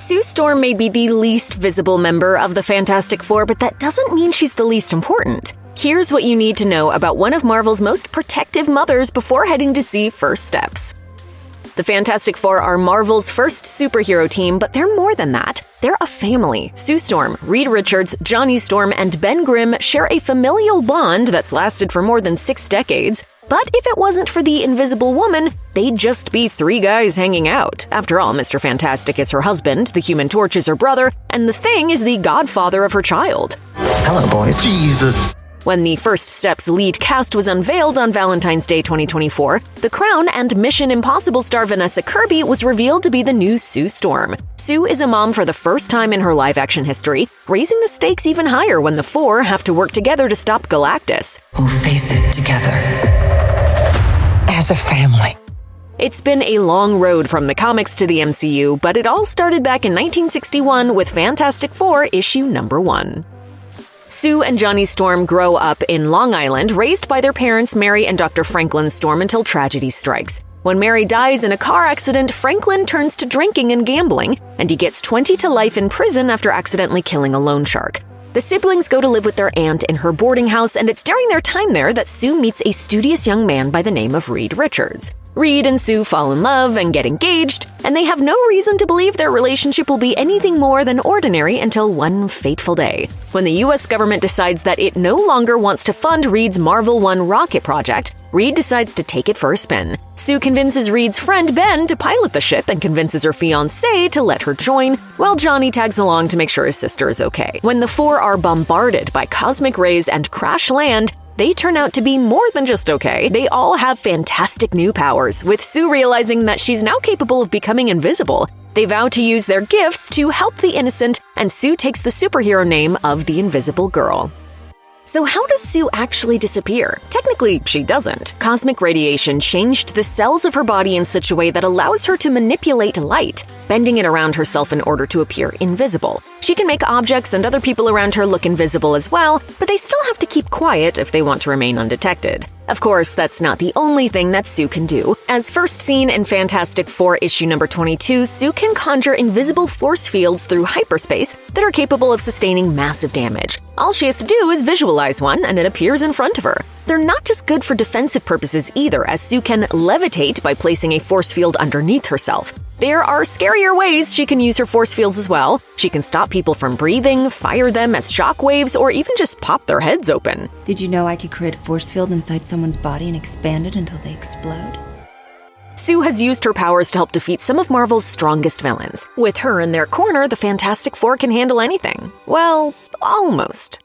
Sue Storm may be the least visible member of the Fantastic Four, but that doesn't mean she's the least important. Here's what you need to know about one of Marvel's most protective mothers before heading to see First Steps. The Fantastic Four are Marvel's first superhero team, but they're more than that. They're a family. Sue Storm, Reed Richards, Johnny Storm, and Ben Grimm share a familial bond that's lasted for more than 6 decades. But if it wasn't for the Invisible Woman, they'd just be 3 guys hanging out. After all, Mr. Fantastic is her husband, the Human Torch is her brother, and the Thing is the godfather of her child. Hello, boys. Jesus. When the First Steps lead cast was unveiled on Valentine's Day 2024, The Crown and Mission Impossible star Vanessa Kirby was revealed to be the new Sue Storm. Sue is a mom for the first time in her live-action history, raising the stakes even higher when the four have to work together to stop Galactus. We'll face it together. As a family. It's been a long road from the comics to the MCU, but it all started back in 1961 with Fantastic Four issue number 1. Sue and Johnny Storm grow up in Long Island, raised by their parents Mary and Dr. Franklin Storm until tragedy strikes. When Mary dies in a car accident, Franklin turns to drinking and gambling, and he gets 20 to life in prison after accidentally killing a loan shark. The siblings go to live with their aunt in her boarding house, and it's during their time there that Sue meets a studious young man by the name of Reed Richards. Reed and Sue fall in love and get engaged, and they have no reason to believe their relationship will be anything more than ordinary until one fateful day, when the US government decides that it no longer wants to fund Reed's Marvel 1 rocket project. Reed decides to take it for a spin. Sue convinces Reed's friend Ben to pilot the ship and convinces her fiancé to let her join, while Johnny tags along to make sure his sister is okay. When the four are bombarded by cosmic rays and crash land, they turn out to be more than just okay. They all have fantastic new powers, with Sue realizing that she's now capable of becoming invisible. They vow to use their gifts to help the innocent, and Sue takes the superhero name of the Invisible Girl. So how does Sue actually disappear? Technically, she doesn't. Cosmic radiation changed the cells of her body in such a way that allows her to manipulate light, bending it around herself in order to appear invisible. She can make objects and other people around her look invisible as well, but they still have to keep quiet if they want to remain undetected. Of course, that's not the only thing that Sue can do. As first seen in Fantastic Four issue number 22, Sue can conjure invisible force fields through hyperspace that are capable of sustaining massive damage. All she has to do is visualize one, and it appears in front of her. They're not just good for defensive purposes either, as Sue can levitate by placing a force field underneath herself. There are scarier ways she can use her force fields as well. She can stop people from breathing, fire them as shockwaves, or even just pop their heads open. Did you know I could create a force field inside someone's body and expand it until they explode? Sue has used her powers to help defeat some of Marvel's strongest villains. With her in their corner, the Fantastic Four can handle anything. Well, almost.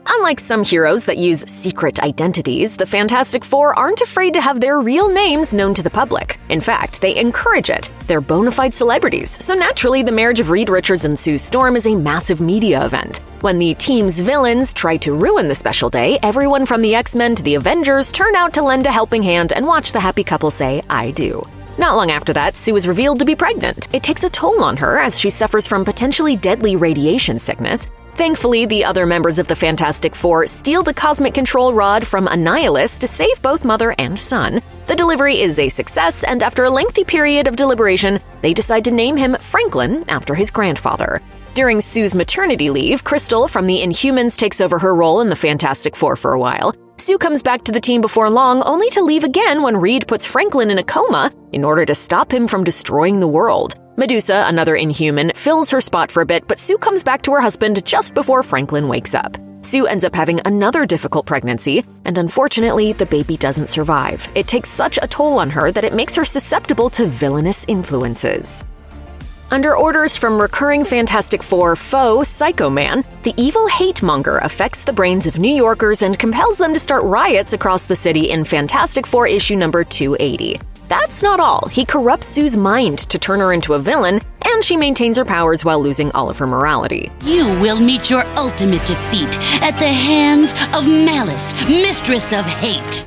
Unlike some heroes that use secret identities, the Fantastic Four aren't afraid to have their real names known to the public. In fact, they encourage it. They're bona fide celebrities, so naturally the marriage of Reed Richards and Sue Storm is a massive media event. When the team's villains try to ruin the special day, everyone from the X-Men to the Avengers turn out to lend a helping hand and watch the happy couple say, "I do." Not long after that, Sue is revealed to be pregnant. It takes a toll on her as she suffers from potentially deadly radiation sickness. Thankfully, the other members of the Fantastic Four steal the cosmic control rod from a Malice to save both mother and son. The delivery is a success, and after a lengthy period of deliberation, they decide to name him Franklin after his grandfather. During Sue's maternity leave, Crystal from the Inhumans takes over her role in the Fantastic Four for a while. Sue comes back to the team before long, only to leave again when Reed puts Franklin in a coma in order to stop him from destroying the world. Medusa, another Inhuman, fills her spot for a bit, but Sue comes back to her husband just before Franklin wakes up. Sue ends up having another difficult pregnancy, and unfortunately, the baby doesn't survive. It takes such a toll on her that it makes her susceptible to villainous influences. Under orders from recurring Fantastic Four foe Psycho Man, the evil hate-monger affects the brains of New Yorkers and compels them to start riots across the city in Fantastic Four issue number 280. That's not all. He corrupts Sue's mind to turn her into a villain, and she maintains her powers while losing all of her morality. You will meet your ultimate defeat at the hands of Malice, Mistress of Hate.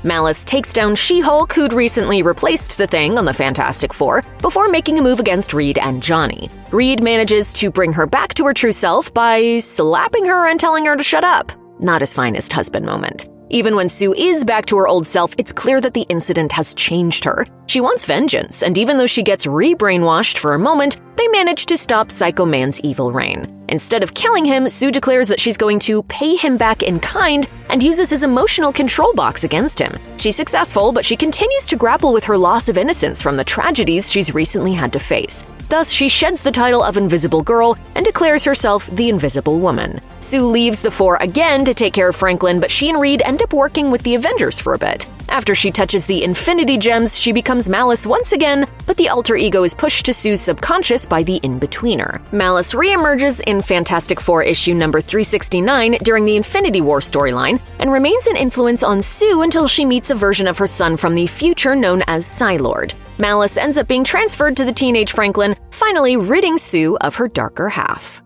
Malice takes down She-Hulk, who'd recently replaced the Thing on the Fantastic Four, before making a move against Reed and Johnny. Reed manages to bring her back to her true self by slapping her and telling her to shut up. Not his finest husband moment. Even when Sue is back to her old self, it's clear that the incident has changed her. She wants vengeance, and even though she gets re-brainwashed for a moment, they manage to stop Psycho Man's evil reign. Instead of killing him, Sue declares that she's going to pay him back in kind and uses his emotional control box against him. She's successful, but she continues to grapple with her loss of innocence from the tragedies she's recently had to face. Thus, she sheds the title of Invisible Girl and declares herself the Invisible Woman. Sue leaves the Four again to take care of Franklin, but she and Reed end up working with the Avengers for a bit. After she touches the Infinity Gems, she becomes Malice once again, but the alter ego is pushed to Sue's subconscious by the In-Betweener. Malice reemerges in Fantastic Four issue number 369 during the Infinity War storyline and remains an influence on Sue until she meets a version of her son from the future known as Psylord. Malice ends up being transferred to the teenage Franklin, finally ridding Sue of her darker half.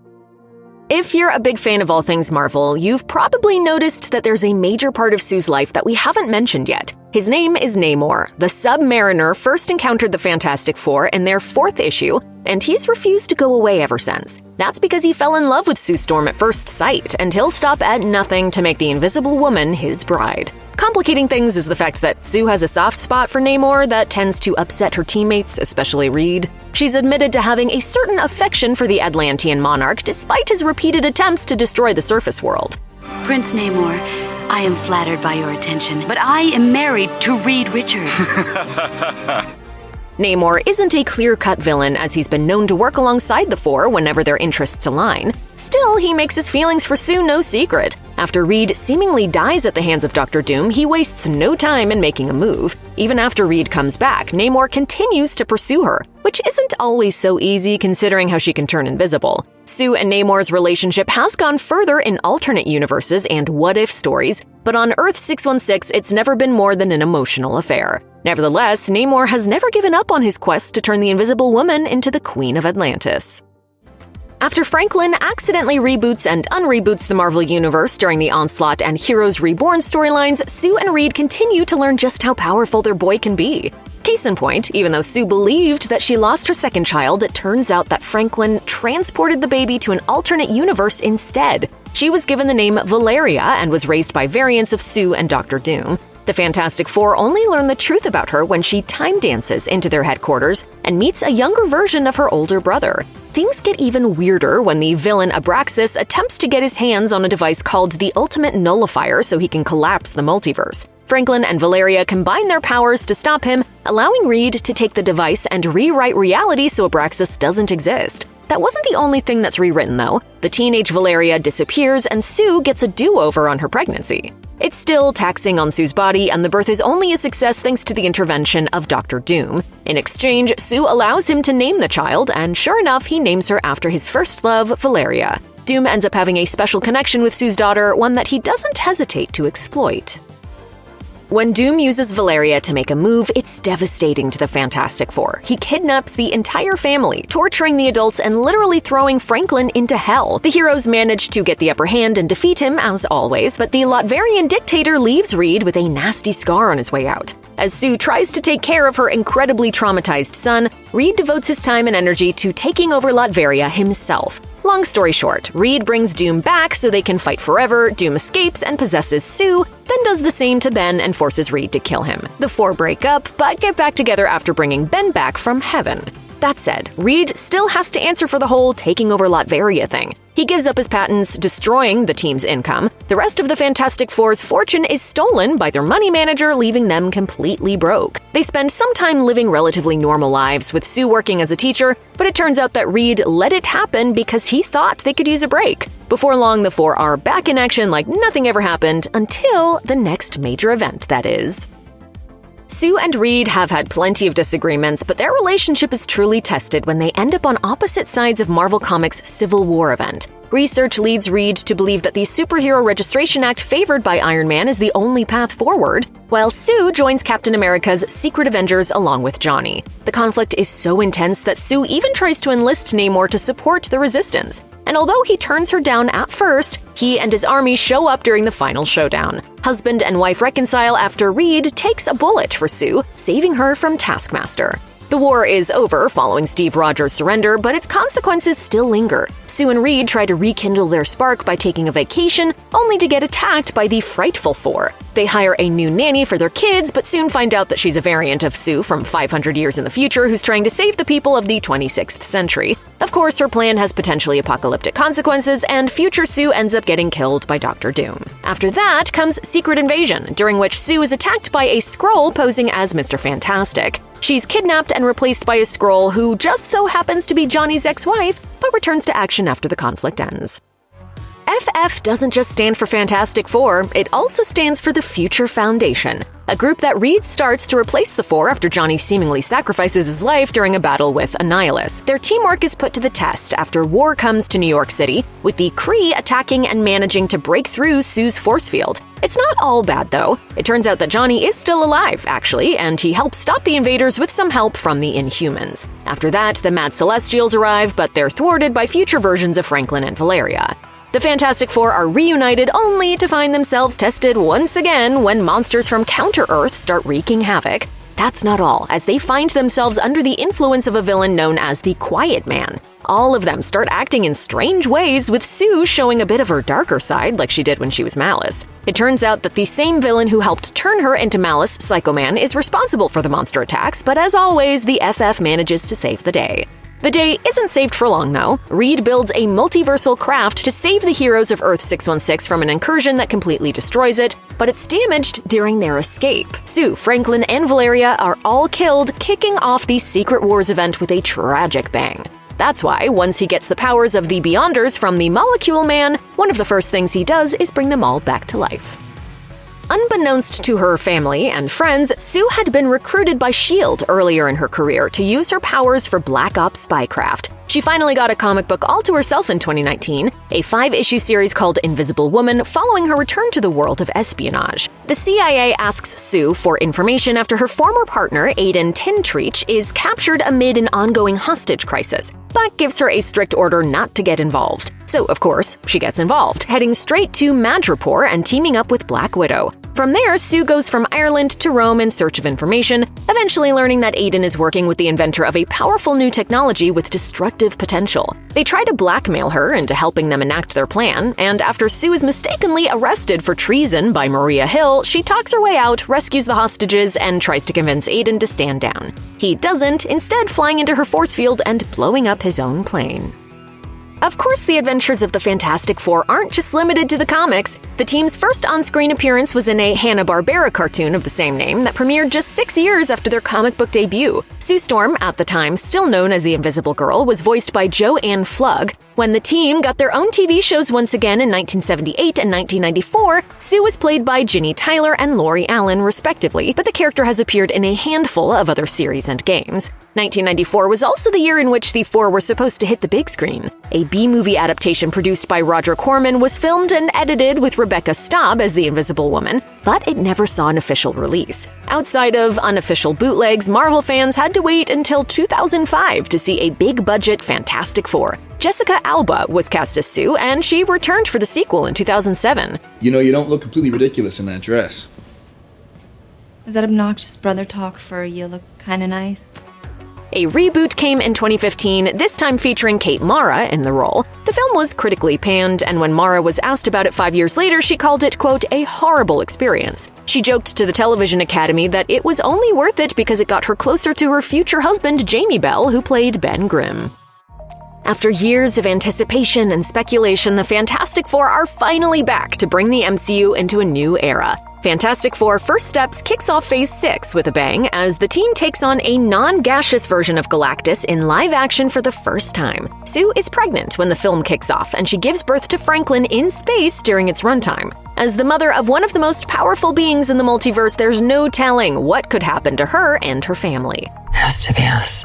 If you're a big fan of all things Marvel, you've probably noticed that there's a major part of Sue's life that we haven't mentioned yet. His name is Namor. The Submariner first encountered the Fantastic Four in their 4th issue, and he's refused to go away ever since. That's because he fell in love with Sue Storm at first sight, and he'll stop at nothing to make the Invisible Woman his bride. Complicating things is the fact that Sue has a soft spot for Namor that tends to upset her teammates, especially Reed. She's admitted to having a certain affection for the Atlantean monarch despite his repeated attempts to destroy the surface world. Prince Namor, I am flattered by your attention, but I am married to Reed Richards. Namor isn't a clear-cut villain, as he's been known to work alongside the Four whenever their interests align. Still, he makes his feelings for Sue no secret. After Reed seemingly dies at the hands of Dr. Doom, he wastes no time in making a move. Even after Reed comes back, Namor continues to pursue her, which isn't always so easy considering how she can turn invisible. Sue and Namor's relationship has gone further in alternate universes and what-if stories, but on Earth 616, it's never been more than an emotional affair. Nevertheless, Namor has never given up on his quest to turn the Invisible Woman into the Queen of Atlantis. After Franklin accidentally reboots and unreboots the Marvel Universe during the Onslaught and Heroes Reborn storylines, Sue and Reed continue to learn just how powerful their boy can be. Case in point, even though Sue believed that she lost her second child, it turns out that Franklin transported the baby to an alternate universe instead. She was given the name Valeria and was raised by variants of Sue and Dr. Doom. The Fantastic Four only learn the truth about her when she time dances into their headquarters and meets a younger version of her older brother. Things get even weirder when the villain Abraxas attempts to get his hands on a device called the Ultimate Nullifier so he can collapse the multiverse. Franklin and Valeria combine their powers to stop him, allowing Reed to take the device and rewrite reality so Abraxas doesn't exist. That wasn't the only thing that's rewritten, though. The teenage Valeria disappears and Sue gets a do-over on her pregnancy. It's still taxing on Sue's body, and the birth is only a success thanks to the intervention of Dr. Doom. In exchange, Sue allows him to name the child, and sure enough, he names her after his first love, Valeria. Doom ends up having a special connection with Sue's daughter, one that he doesn't hesitate to exploit. When Doom uses Valeria to make a move, it's devastating to the Fantastic Four. He kidnaps the entire family, torturing the adults and literally throwing Franklin into hell. The heroes manage to get the upper hand and defeat him, as always, but the Latverian dictator leaves Reed with a nasty scar on his way out. As Sue tries to take care of her incredibly traumatized son, Reed devotes his time and energy to taking over Latveria himself. Long story short, Reed brings Doom back so they can fight forever, Doom escapes and possesses Sue, then does the same to Ben and forces Reed to kill him. The Four break up, but get back together after bringing Ben back from heaven. That said, Reed still has to answer for the whole taking over Latveria thing. He gives up his patents, destroying the team's income. The rest of the Fantastic Four's fortune is stolen by their money manager, leaving them completely broke. They spend some time living relatively normal lives, with Sue working as a teacher, but it turns out that Reed let it happen because he thought they could use a break. Before long, the Four are back in action like nothing ever happened, until the next major event, that is. Sue and Reed have had plenty of disagreements, but their relationship is truly tested when they end up on opposite sides of Marvel Comics' Civil War event. Research leads Reed to believe that the Superhero Registration Act favored by Iron Man is the only path forward, while Sue joins Captain America's Secret Avengers along with Johnny. The conflict is so intense that Sue even tries to enlist Namor to support the resistance. And although he turns her down at first, he and his army show up during the final showdown. Husband and wife reconcile after Reed takes a bullet for Sue, saving her from Taskmaster. The war is over following Steve Rogers' surrender, but its consequences still linger. Sue and Reed try to rekindle their spark by taking a vacation, only to get attacked by the Frightful Four. They hire a new nanny for their kids, but soon find out that she's a variant of Sue from 500 years in the future who's trying to save the people of the 26th century. Of course, her plan has potentially apocalyptic consequences, and future Sue ends up getting killed by Dr. Doom. After that comes Secret Invasion, during which Sue is attacked by a Skrull posing as Mr. Fantastic. She's kidnapped and replaced by a Skrull who just so happens to be Johnny's ex-wife, but returns to action after the conflict ends. FF doesn't just stand for Fantastic Four, it also stands for the Future Foundation, a group that Reed starts to replace the Four after Johnny seemingly sacrifices his life during a battle with Malice. Their teamwork is put to the test after war comes to New York City, with the Kree attacking and managing to break through Sue's force field. It's not all bad, though. It turns out that Johnny is still alive, actually, and he helps stop the invaders with some help from the Inhumans. After that, the Mad Celestials arrive, but they're thwarted by future versions of Franklin and Valeria. The Fantastic Four are reunited only to find themselves tested once again when monsters from Counter-Earth start wreaking havoc. That's not all, as they find themselves under the influence of a villain known as the Quiet Man. All of them start acting in strange ways, with Sue showing a bit of her darker side like she did when she was Malice. It turns out that the same villain who helped turn her into Malice, Psycho Man, is responsible for the monster attacks, but as always, the FF manages to save the day. The day isn't saved for long, though. Reed builds a multiversal craft to save the heroes of Earth-616 from an incursion that completely destroys it, but it's damaged during their escape. Sue, Franklin, and Valeria are all killed, kicking off the Secret Wars event with a tragic bang. That's why, once he gets the powers of the Beyonders from the Molecule Man, one of the first things he does is bring them all back to life. Unbeknownst to her family and friends, Sue had been recruited by S.H.I.E.L.D. earlier in her career to use her powers for Black Ops spycraft. She finally got a comic book all to herself in 2019, a 5-issue series called Invisible Woman, following her return to the world of espionage. The CIA asks Sue for information after her former partner, Aiden Tintreach, is captured amid an ongoing hostage crisis, but gives her a strict order not to get involved. So, of course, she gets involved, heading straight to Madripoor and teaming up with Black Widow. From there, Sue goes from Ireland to Rome in search of information, eventually learning that Aiden is working with the inventor of a powerful new technology with destructive potential. They try to blackmail her into helping them enact their plan, and after Sue is mistakenly arrested for treason by Maria Hill, she talks her way out, rescues the hostages, and tries to convince Aiden to stand down. He doesn't, instead flying into her force field and blowing up his own plane. Of course, the adventures of the Fantastic Four aren't just limited to the comics. The team's first on-screen appearance was in a Hanna-Barbera cartoon of the same name that premiered just 6 years after their comic book debut. Sue Storm, at the time still known as the Invisible Girl, was voiced by Joanne Flugg. When the team got their own TV shows once again in 1978 and 1994, Sue was played by Ginny Tyler and Lori Allen, respectively, but the character has appeared in a handful of other series and games. 1994 was also the year in which the Four were supposed to hit the big screen. A B-movie adaptation produced by Roger Corman was filmed and edited with Rebecca Staub as the Invisible Woman, but it never saw an official release. Outside of unofficial bootlegs, Marvel fans had to wait until 2005 to see a big-budget Fantastic Four. Jessica Alba was cast as Sue, and she returned for the sequel in 2007. You know, you don't look completely ridiculous in that dress. Is that obnoxious brother talk for you look kinda nice? A reboot came in 2015, this time featuring Kate Mara in the role. The film was critically panned, and when Mara was asked about it 5 years later, she called it, quote, a horrible experience. She joked to the Television Academy that it was only worth it because it got her closer to her future husband, Jamie Bell, who played Ben Grimm. After years of anticipation and speculation, the Fantastic Four are finally back to bring the MCU into a new era. Fantastic Four First Steps kicks off Phase 6 with a bang as the team takes on a non-gaseous version of Galactus in live action for the first time. Sue is pregnant when the film kicks off, and she gives birth to Franklin in space during its runtime. As the mother of one of the most powerful beings in the multiverse, there's no telling what could happen to her and her family. Has to be us.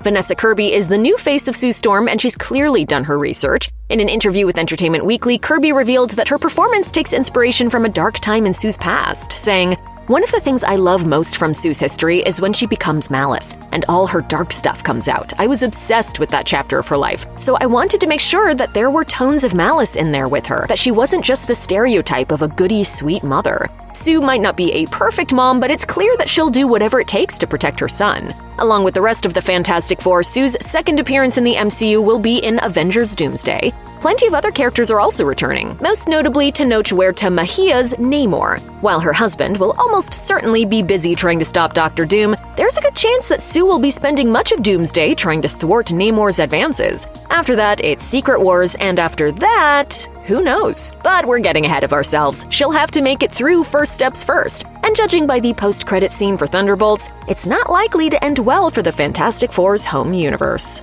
Vanessa Kirby is the new face of Sue Storm, and she's clearly done her research. In an interview with Entertainment Weekly, Kirby revealed that her performance takes inspiration from a dark time in Sue's past, saying, "One of the things I love most from Sue's history is when she becomes Malice, and all her dark stuff comes out. I was obsessed with that chapter of her life, so I wanted to make sure that there were tones of Malice in there with her, that she wasn't just the stereotype of a goody, sweet mother." Sue might not be a perfect mom, but it's clear that she'll do whatever it takes to protect her son. Along with the rest of the Fantastic Four, Sue's second appearance in the MCU will be in Avengers Doomsday. Plenty of other characters are also returning, most notably Tenoch Huerta Mejia's Namor. While her husband will almost certainly be busy trying to stop Doctor Doom, there's a good chance that Sue will be spending much of Doomsday trying to thwart Namor's advances. After that, it's Secret Wars, and after that, who knows? But we're getting ahead of ourselves. She'll have to make it through First Steps first. And judging by the post-credit scene for Thunderbolts, it's not likely to end well for the Fantastic Four's home universe.